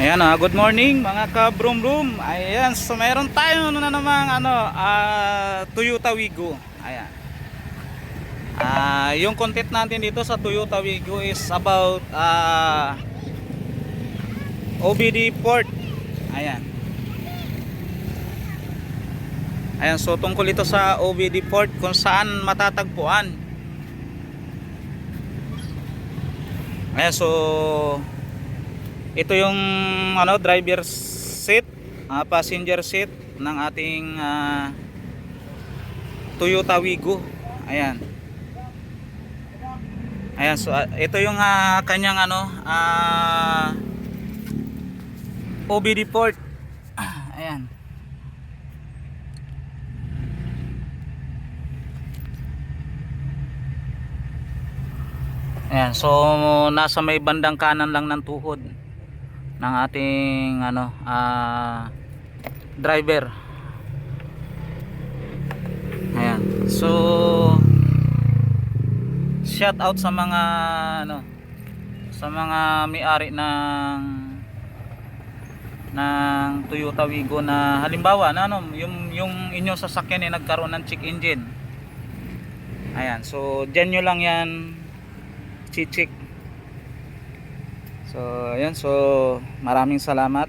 Ayan, good morning mga ka-brum-brum. Ayan, so meron tayo na namang Toyota Wigo. Ayan. Yung content natin dito sa Toyota Wigo is about OBD port. Ayan. Ayan, so tungkol ito sa OBD port kung saan matatagpuan. Ayan, so ito yung driver seat, passenger seat ng ating Toyota Wigo. Ayan. Ayan, so ito yung kanyang OBD port. Ayan. Ayan, so nasa may bandang kanan lang ng tuhod ng ating driver. Ayan. So shout out sa mga sa mga may-ari ng Toyota Wigo na halimbawa na yung inyong sasakyan ay nagkaroon ng check engine. Ayan, so diyan nyo lang yan check. So ayan, so maraming salamat.